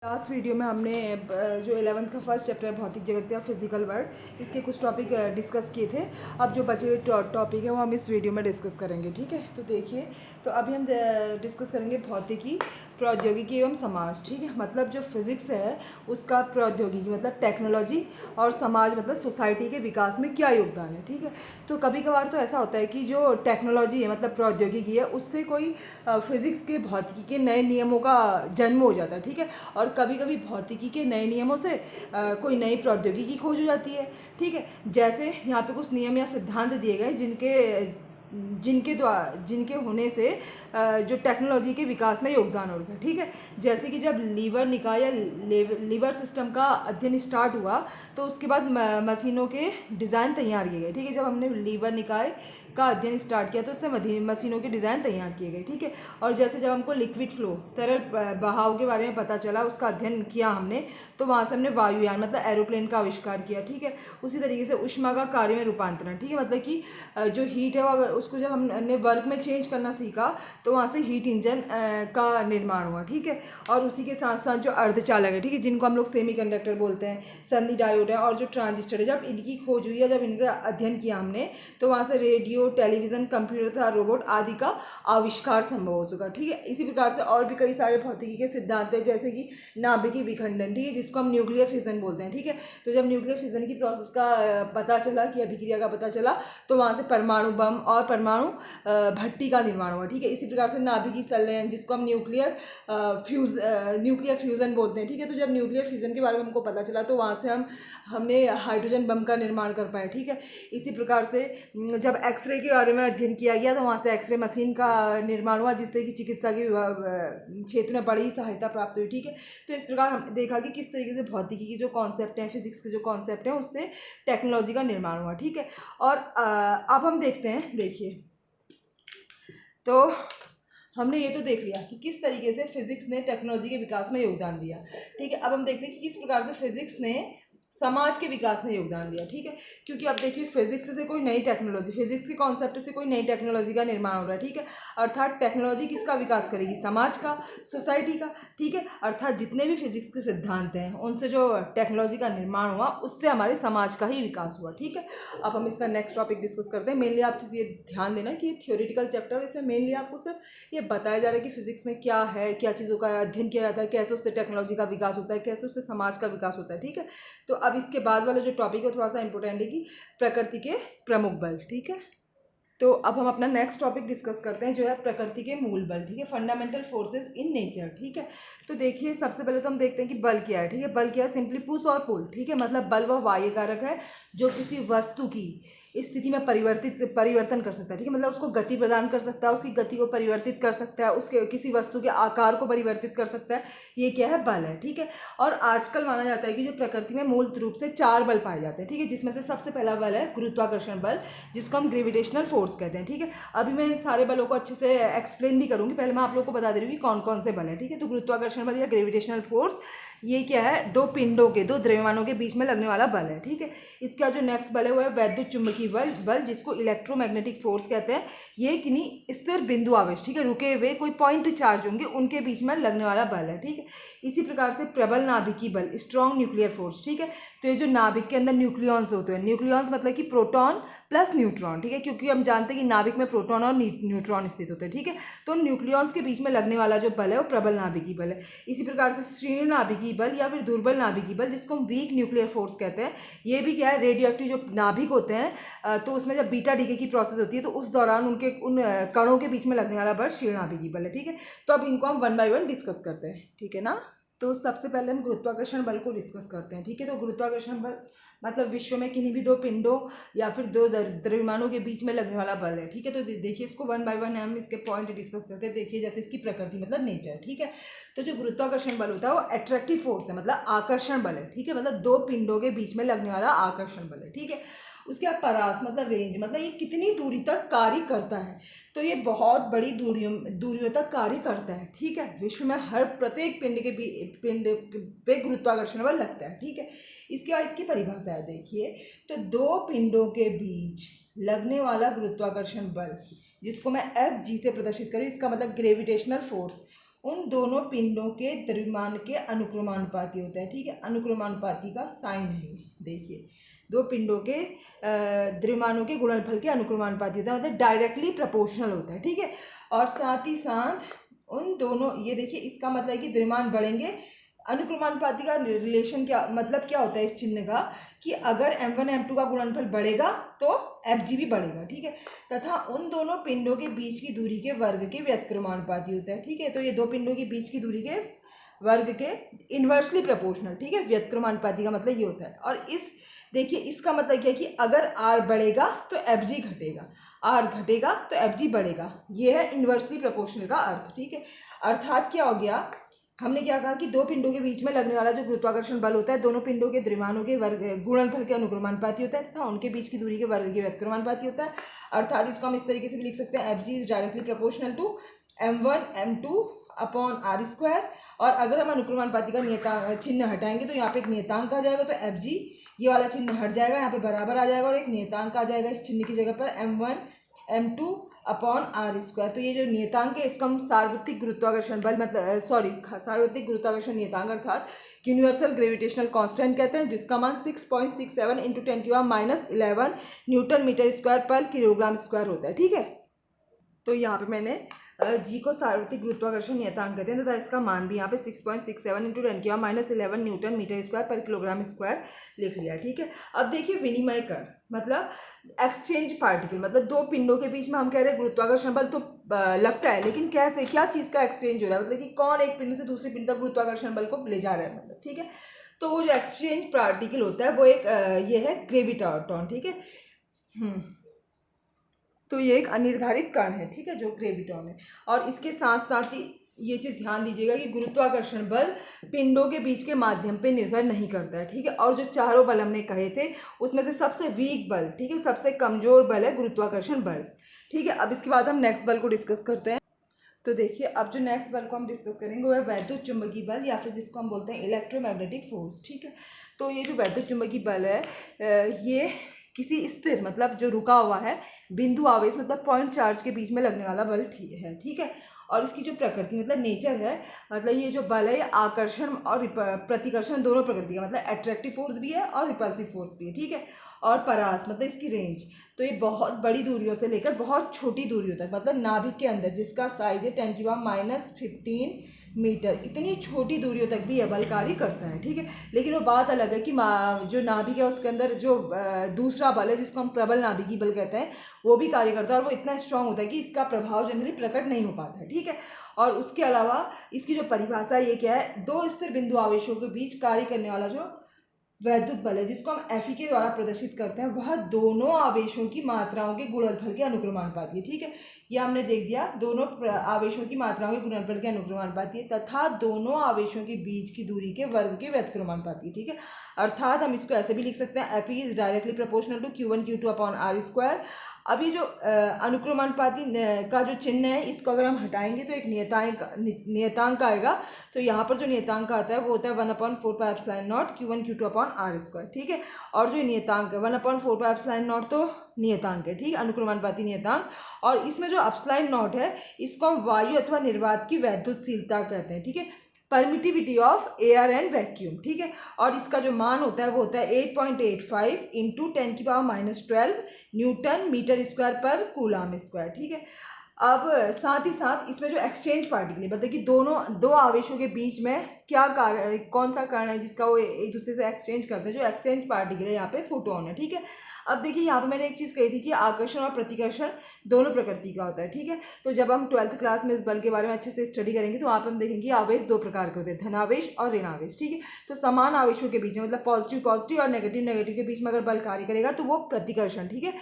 Last video में हमने जो 11th का फर्स्ट चैप्टर भौतिक जगत या फिजिकल वर्ल्ड इसके कुछ टॉपिक डिस्कस किए थे। अब जो बचे हुए टॉपिक है वो हम इस वीडियो में डिस्कस करेंगे। ठीक है, तो देखिए, तो अभी हम डिस्कस करेंगे भौतिकी, प्रौद्योगिकी एवं समाज। ठीक है, मतलब जो फिज़िक्स है उसका प्रौद्योगिकी मतलब टेक्नोलॉजी और समाज मतलब सोसाइटी के विकास में क्या योगदान है। ठीक है, तो कभी कभार तो ऐसा होता है कि जो टेक्नोलॉजी है मतलब प्रौद्योगिकी है उससे कोई फिज़िक्स के भौतिकी के नए नियमों का जन्म हो जाता है। ठीक है, और कभी कभी भौतिकी के नए नियमों से कोई नई प्रौद्योगिकी खोज हो जाती है। ठीक है, जैसे यहाँ पे कुछ नियम या सिद्धांत दिए गए जिनके होने से जो टेक्नोलॉजी के विकास में योगदान होगा। ठीक है, जैसे कि जब लीवर निकाय या लीवर सिस्टम का अध्ययन स्टार्ट हुआ तो उसके बाद मशीनों के डिज़ाइन तैयार किए गए। ठीक है, जब हमने लीवर निकाय का अध्ययन स्टार्ट किया तो उससे मशीनों के डिज़ाइन तैयार किए गए। ठीक है, और जैसे जब हमको लिक्विड फ्लो तरल बहाव के बारे में पता चला, उसका अध्ययन किया हमने, तो वहाँ से हमने वायुयान मतलब एरोप्लेन का आविष्कार किया। ठीक है, उसी तरीके से ऊष्मा का कार्य में रूपांतरण। ठीक है, मतलब कि जो हीट है वो अगर उसको जब हमने वर्क में चेंज करना सीखा तो वहाँ से हीट इंजन का निर्माण हुआ। ठीक है, और उसी के साथ साथ जो अर्धचालक है, ठीक है, जिनको हम लोग सेमीकंडक्टर बोलते हैं, संधि डायोड है और जो ट्रांजिस्टर है, जब इनकी खोज हुई है, जब इनका अध्ययन किया हमने, तो वहाँ से रेडियो, टेलीविज़न, कंप्यूटर तथा रोबोट आदि का आविष्कार संभव हो चुका। ठीक है, इसी प्रकार से और भी कई सारे भौतिकी के सिद्धांत हैं, जैसे कि नाभिकीय विखंडन, ठीक है, जिसको हम न्यूक्लियर फिजन बोलते हैं। ठीक है, तो जब न्यूक्लियर फिजन की प्रोसेस का पता चला कि अभिक्रिया का पता चला तो वहाँ से परमाणु बम और परमाणु भट्टी का निर्माण हुआ। ठीक है, इसी प्रकार से नाभिकीय संलयन, जिसको हम न्यूक्लियर फ्यूजन बोलते हैं। ठीक है, तो जब न्यूक्लियर फ्यूजन के बारे में हमको पता चला तो वहाँ से हमने हाइड्रोजन बम का निर्माण कर पाए। ठीक है, इसी प्रकार से जब एक्सरे के बारे में अध्ययन किया गया तो वहाँ से एक्सरे मशीन का निर्माण हुआ, जिससे कि चिकित्सा के क्षेत्र में बड़ी सहायता प्राप्त हुई। ठीक है, तो इस प्रकार हम देखा कि किस तरीके से भौतिकी की जो कॉन्सेप्ट हैं, फिजिक्स के जो कॉन्सेप्ट हैं, उससे टेक्नोलॉजी का निर्माण हुआ। ठीक है, और अब हम देखते हैं, देखिए, तो हमने ये तो देख लिया कि किस तरीके से फिजिक्स ने टेक्नोलॉजी के विकास में योगदान दिया। ठीक है, अब हम देखते हैं कि किस प्रकार से फिजिक्स ने समाज के विकास में योगदान दिया। ठीक है, क्योंकि अब देखिए फिजिक्स से कोई नई टेक्नोलॉजी, फिजिक्स के कॉन्सेप्ट से कोई नई टेक्नोलॉजी का निर्माण हो रहा है। ठीक है, अर्थात टेक्नोलॉजी किसका विकास करेगी? समाज का, सोसाइटी का। ठीक है, अर्थात जितने भी फिजिक्स के सिद्धांत हैं उनसे जो टेक्नोलॉजी का निर्माण हुआ उससे हमारे समाज का ही विकास हुआ। ठीक है, अब हम इसका नेक्स्ट टॉपिक डिस्कस करते हैं। मेनली आप चीज़ ये ध्यान देना कि थ्योरेटिकल चैप्टर है, इसमें मेनली आपको सिर्फ ये बताया जा रहा है कि फिजिक्स में क्या है, क्या चीज़ों का अध्ययन किया जाता है, कैसे उससे टेक्नोलॉजी का विकास होता है, कैसे उससे समाज का विकास होता है। ठीक है, तो अब इसके बाद वाला जो टॉपिक है थोड़ा सा इंपॉर्टेंट है कि प्रकृति के प्रमुख बल। ठीक है, तो अब हम अपना नेक्स्ट टॉपिक डिस्कस करते हैं जो है प्रकृति के मूल बल। ठीक है, फंडामेंटल फोर्सेस इन नेचर। ठीक है, तो देखिए सबसे पहले तो हम देखते हैं कि बल क्या है। ठीक है, बल क्या है? सिंपली पुश और पुल। ठीक है, मतलब बल वह बाह्य कारक है जो किसी वस्तु की स्थिति में परिवर्तन कर सकता है। ठीक है, मतलब उसको गति प्रदान कर सकता है, उसकी गति को परिवर्तित कर सकता है, उसके किसी वस्तु के आकार को परिवर्तित कर सकता है। ये क्या है? बल है। ठीक है, और आजकल माना जाता है कि जो प्रकृति में मूल रूप से 4 बल पाए जाते हैं। ठीक है, जिसमें से सबसे पहला बल है गुरुत्वाकर्षण बल, जिसको हम ग्रेविटेशनल फोर्स कहते हैं। ठीक है, अभी मैं इन सारे बलों को अच्छे से एक्सप्लेन भी करूंगी, पहले मैं आप लोगों को बता दे रही हूँ कि कौन कौन से बल है। ठीक है, तो गुरुत्वाकर्षण बल या ग्रेविटेशनल फोर्स ये क्या है? दो पिंडों के, दो द्रव्यमानों के बीच में लगने वाला बल है। ठीक है, इसका जो नेक्स्ट बल है वो है वैद्युत चुंबकीय बल, जिसको इलेक्ट्रोमैग्नेटिक फोर्स कहते हैं। ये किन्हीं स्थिर बिंदु आवेश, ठीक है, रुके हुए कोई पॉइंट चार्ज होंगे उनके बीच में लगने वाला बल है। ठीक है, इसी प्रकार से प्रबल नाभिकीय बल, स्ट्रॉन्ग न्यूक्लियर फोर्स। ठीक है, तो ये जो नाभिक के अंदर न्यूक्लियॉन्स होते हैं, न्यूक्लियॉन्स मतलब कि प्रोटॉन प्लस न्यूट्रॉन। ठीक है, क्योंकि हम जानते हैं कि नाभिक में प्रोटॉन और न्यूट्रॉन स्थित होते हैं। ठीक है, तो न्यूक्लियॉन्स के बीच में लगने वाला जो बल है वो प्रबल नाभिकीय बल है। इसी प्रकार से क्षीण नाभिकीय बल या फिर दुर्बल नाभिकीय बल, जिसको हम वीक न्यूक्लियर फोर्स कहते हैं, ये भी क्या है? रेडियो एक्टिव जो नाभिक होते हैं तो उसमें जब बीटा डीके की प्रोसेस होती है तो उस दौरान उन कणों के बीच में लगने वाला बल क्षीण नाभिकीय बल है। ठीक है, तो अब इनको हम वन बाय वन डिस्कस करते हैं। ठीक है ना, तो सबसे पहले हम गुरुत्वाकर्षण बल को डिस्कस करते हैं। ठीक है, तो गुरुत्वाकर्षण बल मतलब विश्व में किन्हीं भी दो पिंडों या फिर दो द्रव्यमानों के बीच में लगने वाला बल है। ठीक है, तो देखिए इसको वन बाय वन हम इसके पॉइंट डिस्कस करते हैं। देखिए जैसे इसकी प्रकृति मतलब नेचर। ठीक है, तो जो गुरुत्वाकर्षण बल होता है वो अट्रैक्टिव फोर्स है, मतलब आकर्षण बल है। ठीक है, मतलब दो पिंडों के बीच में लगने वाला आकर्षण बल है। ठीक है, उसके बाद परास मतलब रेंज, मतलब ये कितनी दूरी तक कार्य करता है, तो ये बहुत बड़ी दूरियों तक कार्य करता है। ठीक है, विश्व में हर प्रत्येक पिंड पे गुरुत्वाकर्षण बल लगता है। ठीक है, इसके बाद इसकी परिभाषा है, देखिए, तो दो पिंडों के बीच लगने वाला गुरुत्वाकर्षण बल, जिसको मैं एफ जी से प्रदर्शित करूँ, इसका मतलब ग्रेविटेशनल फोर्स, उन दोनों पिंडों के द्रव्यमान के अनुक्रमानुपाती होता है। ठीक है, अनुक्रमानुपाती का साइन है, देखिए दो पिंडों के द्रव्यमानों के गुणनफल के अनुक्रमानुपाती होता है, मतलब डायरेक्टली प्रोपोर्शनल होता है। ठीक है, और साथ ही साथ उन दोनों, ये देखिए इसका मतलब है कि द्रव्यमान बढ़ेंगे। अनुक्रमानुपाती का रिलेशन क्या मतलब क्या होता है इस चिन्ह का, कि अगर m1 m2 का गुणनफल बढ़ेगा तो fg भी बढ़ेगा। ठीक है, तथा उन दोनों पिंडों के बीच की दूरी के वर्ग के व्यत्क्रमानुपाती होता है। ठीक है, तो ये दो पिंडों के बीच की दूरी के वर्ग के इन्वर्सली प्रोपोर्शनल। ठीक है, व्यत्क्रमानुपाती का मतलब ये होता है। और इस देखिए इसका मतलब क्या है कि अगर r बढ़ेगा तो fg घटेगा, r घटेगा तो fg बढ़ेगा। ये है इन्वर्सली प्रोपोर्शनल का अर्थ। ठीक है, अर्थात क्या हो गया, हमने क्या कहा कि दो पिंडों के बीच में लगने वाला जो गुरुत्वाकर्षण बल होता है दोनों पिंडों के द्रव्यमानों के वर्ग गुणनफल के अनुक्रमानुपाती होता है तथा उनके बीच की दूरी के वर्ग के व्यत्क्रमानुपाती होता है। अर्थात इसको हम इस तरीके से भी लिख सकते हैं, Fg is directly proportional to m1 m2 upon r square. और अगर हम अनुक्रमानुपाती का नियतांक चिन्ह हटाएंगे तो यहाँ पे एक नियतांक आ जाएगा, तो Fg ये वाला चिन्ह हट जाएगा, यहाँ पे बराबर आ जाएगा और एक नियतांक आ जाएगा इस चिन्ह की जगह पर m1 m2 upon R square. तो ये जो नियतांक है इसको हम सार्वत्रिक गुरुत्वाकर्षण बल मतलब सार्वत्रिक गुरुत्वाकर्षण नियतांक अर्थात यूनिवर्सल ग्रेविटेशनल कांस्टेंट कहते हैं, जिसका मान 6.67 इंटू 10⁻11 न्यूटन मीटर स्क्वायर पर किलोग्राम स्क्वायर होता है। ठीक है, तो यहाँ पे मैंने जी को सार्वत्रिक गुरुत्वाकर्षण नियतांक कहते हैं तथा इसका मान भी यहाँ पे 6.67 इंटू 10⁻11 न्यूटन मीटर स्क्वायर पर किलोग्राम स्क्वायर लिख लिया। ठीक है, अब देखिए विनिमय कर मतलब एक्सचेंज पार्टिकल, मतलब दो पिंडों के बीच में हम कह रहे हैं गुरुत्वाकर्षण बल तो लगता है, लेकिन कैसे, क्या चीज़ का एक्सचेंज हो रहा है, मतलब कि कौन एक पिंड से दूसरे पिंड तक गुरुत्वाकर्षण बल को ले जा रहा है, मतलब। ठीक है, तो वो जो एक्सचेंज पार्टिकल होता है वो एक ये है ग्रेविटॉन। ठीक है, तो ये एक अनिर्धारित कण है। ठीक है, जो ग्रेविटॉन है। और इसके साथ साथ ही ये चीज़ ध्यान दीजिएगा कि गुरुत्वाकर्षण बल पिंडों के बीच के माध्यम पे निर्भर नहीं करता है। ठीक है, और जो चारों बल हमने कहे थे उसमें से सबसे वीक बल, ठीक है, सबसे कमजोर बल है गुरुत्वाकर्षण बल। ठीक है, अब इसके बाद हम नेक्स्ट बल को डिस्कस करते हैं। तो देखिए अब जो नेक्स्ट बल को हम डिस्कस करेंगे वो है वैद्युत चुंबकीय बल, या फिर जिसको हम बोलते हैं इलेक्ट्रोमैग्नेटिक फोर्स। ठीक है, तो ये जो वैद्युत चुंबकीय बल है ये किसी स्थिर मतलब जो रुका हुआ है बिंदु आवेश मतलब पॉइंट चार्ज के बीच में लगने वाला बल है। ठीक है, और इसकी जो प्रकृति मतलब नेचर है, मतलब ये जो बल है ये आकर्षण और प्रतिकर्षण दोनों प्रकृति का, मतलब अट्रैक्टिव फोर्स भी है और रिपल्सिव फोर्स भी है। ठीक है, और परास मतलब इसकी रेंज, तो ये बहुत बड़ी दूरियों से लेकर बहुत छोटी दूरियों तक, मतलब नाभिक के अंदर जिसका साइज है 10⁻15 मीटर, इतनी छोटी दूरियों तक भी यह बल कार्य करता है। ठीक है, लेकिन वो बात अलग है कि जो नाभिक है उसके अंदर जो दूसरा बल है जिसको हम प्रबल नाभिकीय बल कहते हैं वो भी कार्य करता है, और वो इतना स्ट्रांग होता है कि इसका प्रभाव जनरली प्रकट नहीं हो पाता है। ठीक है, और उसके अलावा इसकी जो परिभाषा ये क्या है, दो स्थिर बिंदु आवेशों के बीच कार्य करने वाला जो वैद्युत बल है जिसको हम एफ के द्वारा प्रदर्शित करते हैं वह दोनों आवेशों की मात्राओं के गुणनफल के अनुक्रमानुपाती है। ठीक है, यह हमने देख दिया, दोनों आवेशों की मात्राओं के गुणनफल के अनुक्रमानुपाती है तथा दोनों आवेशों के बीच की दूरी के वर्ग के व्यत्क्रमानुपाती है। ठीक है, अर्थात हम इसको ऐसे भी लिख सकते हैं, F is directly proportional to Q1 Q2 upon R square. अब ये जो अनुक्रमानुपाती का जो चिन्ह है इसको अगर हम हटाएंगे तो एक नियतांक आएगा, तो यहाँ पर जो नियतांक आता है वो होता है 1/4πε0 Q1 Q2 upon R square. ठीक है, और जो नियतांक है 1/4πε0 तो नियतांक है, ठीक है, अनुक्रमानुपाती नियतांक। और इसमें जो अपस्लाइन नॉट है इसको हम वायु अथवा निर्वात की वैद्युतशीलता कहते हैं। ठीक है, permittivity of air and vacuum. ठीक है, और इसका जो मान होता है वो होता है 8.85 इंटू 10⁻12 न्यूटन मीटर स्क्वायर पर कूलाम स्क्वायर। ठीक है, अब साथ ही साथ इसमें जो एक्सचेंज पार्टिकल है, मतलब कि दो आवेशों के बीच में क्या कारण, कौन सा कारण है जिसका वो एक दूसरे से एक्सचेंज करते हैं, जो एक्सचेंज पार्टिकल है यहाँ पे फोटोन है। ठीक है, अब देखिए यहाँ पे मैंने एक चीज़ कही थी कि आकर्षण और प्रतिकर्षण दोनों प्रकृति का होता है। ठीक है, तो जब हम 12th क्लास में इस बल के बारे में अच्छे से स्टडी करेंगे तो वहाँ पर हम देखेंगे आवेश दो प्रकार के होते हैं, धनावेश और ऋणावेश। ठीक है, तो समान आवेशों के बीच में मतलब पॉजिटिव और नेगेटिव के बीच में अगर बल कार्य करेगा तो वो प्रतिकर्षण, ठीक है,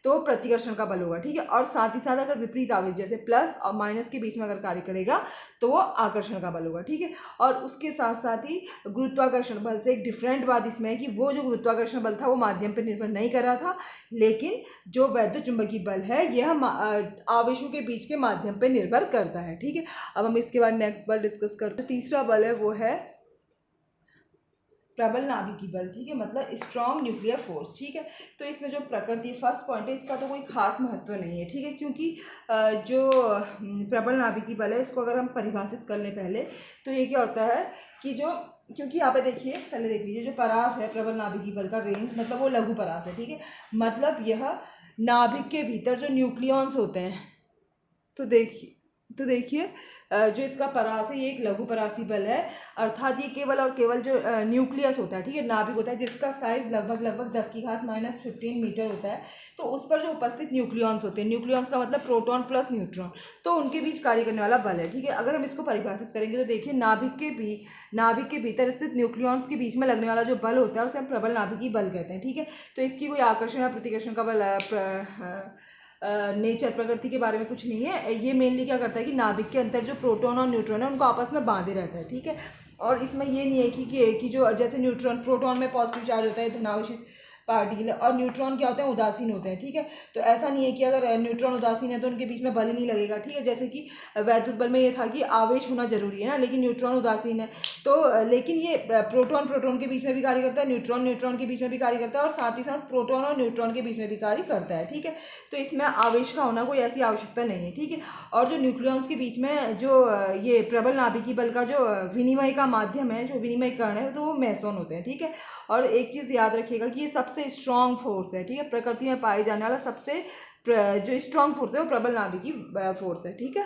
तो प्रतिकर्षण का बल होगा। ठीक है, और साथ ही साथ अगर विपरीत आवेश जैसे प्लस और माइनस के बीच में अगर कार्य करेगा तो वो आकर्षण का बल होगा। ठीक है, और उसके साथ साथ ही गुरुत्वाकर्षण बल से एक डिफरेंट बात इसमें है कि वो जो गुरुत्वाकर्षण बल था वो माध्यम पर निर्भर नहीं कर रहा था, लेकिन जो वैद्युत चुंबकीय बल है यह आवेशों के बीच के माध्यम पर निर्भर करता है। ठीक है, अब हम इसके बाद नेक्स्ट बल डिस्कस करते हैं। तीसरा बल है वो है प्रबल नाभिकीय बल, ठीक है, मतलब स्ट्रॉन्ग न्यूक्लियर फोर्स, ठीक है। तो इसमें जो प्रकृति फर्स्ट पॉइंट है इसका तो कोई खास महत्व नहीं है, ठीक है, क्योंकि जो प्रबल नाभिकीय बल है इसको अगर हम परिभाषित कर लें पहले, तो ये क्या होता है कि जो, क्योंकि यहाँ पे देखिए, पहले देख लीजिए, जो परास है प्रबल नाभिकीय बल का रेंज, मतलब वो लघु परास है, ठीक है, मतलब यह नाभिक के भीतर जो न्यूक्लियॉन्स होते हैं, तो देखिए जो इसका परास है ये एक लघु परासी बल है, अर्थात ये केवल और केवल जो न्यूक्लियस होता है, ठीक है, नाभिक होता है, जिसका साइज लगभग 10⁻⁻15 मीटर होता है, तो उस पर जो उपस्थित न्यूक्लियॉन्स होते हैं, न्यूक्लियॉन्स का मतलब प्रोटॉन प्लस न्यूट्रॉन, तो उनके बीच कार्य करने वाला बल है, ठीक है। अगर हम इसको परिभाषित करेंगे तो देखिए नाभिक के भीतर स्थित न्यूक्लियॉन्स के बीच में लगने वाला जो बल होता है उसे हम प्रबल नाभिकीय बल कहते हैं, ठीक है। तो इसकी कोई आकर्षण या प्रतिकर्षण का बल नेचर प्रकृति के बारे में कुछ नहीं है, ये मेनली क्या करता है कि नाभिक के अंदर जो प्रोटॉन और न्यूट्रॉन है उनको आपस में बांधे रहता है, ठीक है। और इसमें ये नहीं है कि जो जैसे न्यूट्रॉन, प्रोटॉन में पॉजिटिव चार्ज होता है, धनावेशित पार्टिकल, और न्यूट्रॉन क्या होते हैं, उदासीन होते हैं, ठीक है। तो ऐसा नहीं है कि अगर न्यूट्रॉन उदासीन है तो उनके बीच में बल ही नहीं लगेगा, ठीक है। जैसे कि वैद्युत बल में ये था कि आवेश होना जरूरी है ना, लेकिन न्यूट्रॉन उदासीन है, तो लेकिन ये प्रोटॉन के बीच में भी कार्य करता है, न्यूट्रॉन के बीच में भी कार्य करता है, और साथ ही साथ प्रोटॉन और न्यूट्रॉन के बीच में भी कार्य करता है, ठीक है। तो इसमें आवेश का होना कोई ऐसी आवश्यकता नहीं है, ठीक है। और जो न्यूक्लियॉन्स के बीच में जो ये प्रबल नाभिकीय बल का जो विनिमय का माध्यम है, जो विनिमयकरण है, तो वो मेसोन होते हैं, ठीक है। और एक चीज़ याद रखिएगा कि ये सबसे स्ट्रॉन्ग फोर्स है, ठीक है, प्रकृति में पाए जाने वाला सबसे जो स्ट्रॉन्ग फोर्स है वो प्रबल नाभिकीय फोर्स है, ठीक है।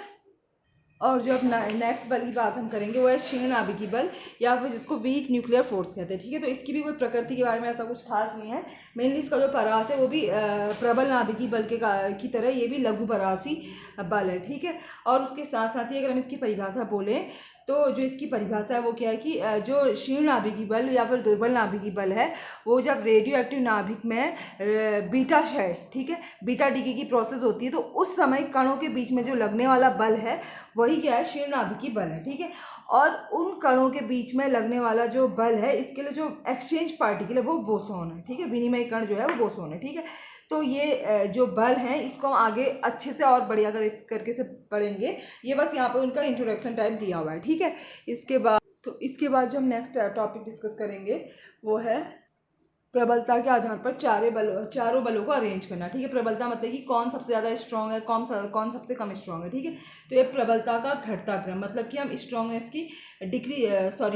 और जो अब नेक्स्ट बल की बात हम करेंगे वो है क्षीण नाभिकीय बल, या फिर जिसको वीक न्यूक्लियर फोर्स कहते हैं, ठीक है। तो इसकी भी कोई प्रकृति के बारे में ऐसा कुछ खास नहीं है, मेनली इसका जो परास है वो भी प्रबल नाभिकीय बल की तरह ये भी लघु परासी बल है, ठीक है। और उसके साथ साथ ही अगर हम इसकी परिभाषा बोलें तो जो इसकी परिभाषा है वो क्या है कि जो क्षीण नाभिकीय बल या फिर दुर्बल नाभिकीय बल है वो जब रेडियो एक्टिव नाभिक में बीटा क्षय, ठीक है, बीटा डीके की प्रोसेस होती है, तो उस समय कणों के बीच में जो लगने वाला बल है वही क्या है, क्षीण नाभिकीय बल है, ठीक है। और उन कणों के बीच में लगने वाला जो बल है इसके लिए जो एक्सचेंज पार्टिकल है वो बोसोन है, ठीक है, विनिमय कण जो है वो बोसोन है, ठीक है। तो ये जो बल हैं इसको हम आगे अच्छे से और बढ़िया अगर इस करके से पढ़ेंगे, ये बस यहाँ पे उनका इंट्रोडक्शन टाइप दिया हुआ है, ठीक है। इसके बाद जो हम नेक्स्ट टॉपिक डिस्कस करेंगे वो है प्रबलता के आधार पर चारों बलों को अरेंज करना, ठीक है। प्रबलता मतलब कि कौन सबसे ज़्यादा स्ट्रॉन्ग है, कौन सबसे कम स्ट्रॉन्ग है, ठीक है। तो ये प्रबलता का घटता क्रम, मतलब कि हम स्ट्रॉन्गनेस की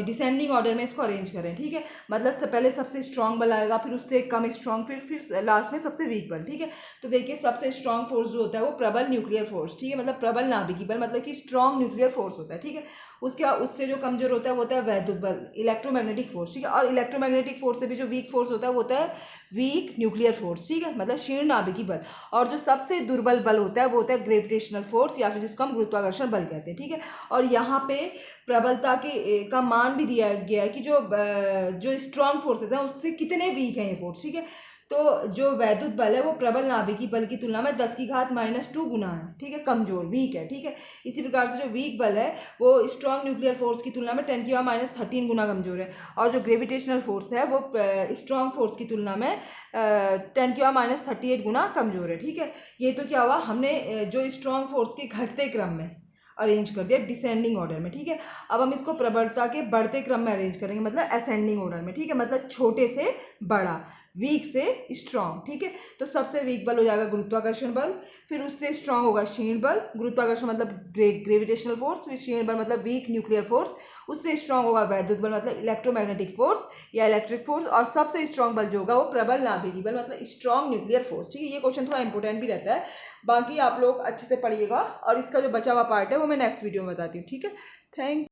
डिसेंडिंग ऑर्डर में इसको अरेंज करें, ठीक है। मतलब पहले सबसे स्ट्रॉन्ग बल आएगा, फिर उससे कम स्ट्रॉन्ग, फिर लास्ट में सबसे वीक बल, ठीक है। तो देखिए सबसे स्ट्रॉन्ग फोर्स जो होता है वो प्रबल न्यूक्लियर फोर्स, ठीक है, मतलब प्रबल नाभिकीय बल, मतलब कि स्ट्रॉन्ग न्यूक्लियर फोर्स होता है, ठीक है। उससे जो कमजोर होता है वो होता है वैद्युत बल, इलेक्ट्रोमैग्नेटिक फोर्स, ठीक है। और इलेक्ट्रोमैग्नेटिक फोर्स से भी जो वीक फोर्स होता है वो होता है वीक न्यूक्लियर फोर्स, ठीक है, मतलब क्षीण नाभिकीय बल। और जो सबसे दुर्बल बल होता है वो होता है ग्रेविटेशनल फोर्स, या फिर जिसको हम गुरुत्वाकर्षण बल कहते हैं, ठीक है। और यहाँ पे प्रबलता का मान भी दिया गया है कि जो स्ट्रॉन्ग फोर्सेस हैं उससे कितने वीक हैं ये फोर्स, ठीक है। तो जो वैद्युत बल है वो प्रबल नाभिकीय बल की तुलना में 10⁻⁻2 गुना है, ठीक है, कमजोर, वीक है, ठीक है। इसी प्रकार से जो वीक बल है वो स्ट्रॉन्ग न्यूक्लियर फोर्स की तुलना में 10⁻13 गुना कमजोर है। और जो ग्रेविटेशनल फोर्स है वो स्ट्रॉन्ग फोर्स की तुलना में 10⁻38 गुना कमजोर है, ठीक है। ये तो क्या हुआ, हमने जो स्ट्रॉन्ग फोर्स के घटते क्रम में अरेंज कर दिया डिसेंडिंग ऑर्डर में, ठीक है। अब हम इसको प्रबलता के बढ़ते क्रम में अरेंज करेंगे, मतलब असेंडिंग ऑर्डर में, ठीक है, मतलब छोटे से बड़ा, वीक से स्ट्रॉन्ग, ठीक है। तो सबसे वीक बल हो जाएगा गुरुत्वाकर्षण बल, फिर उससे स्ट्रॉन्ग होगा क्षीण बल, गुरुत्वाकर्षण मतलब ग्रेविटेशनल फोर्स, फिर क्षीण बल मतलब वीक न्यूक्लियर फोर्स, उससे स्ट्रॉन्ग होगा वैद्युत बल मतलब इलेक्ट्रोमैग्नेटिक फोर्स या इलेक्ट्रिक फोर्स, और सबसे स्ट्रॉन्ग बल जो होगा वो प्रबल नाभिकीय बल मतलब स्ट्रॉन्ग न्यूक्लियर फोर्स, ठीक है। ये क्वेश्चन थोड़ा इंपॉर्टेंट भी रहता है, बाकी आप लोग अच्छे से पढ़िएगा, और इसका जो बचा हुआ पार्ट है वो मैं नेक्स्ट वीडियो में बताती हूँ, ठीक है। थैंक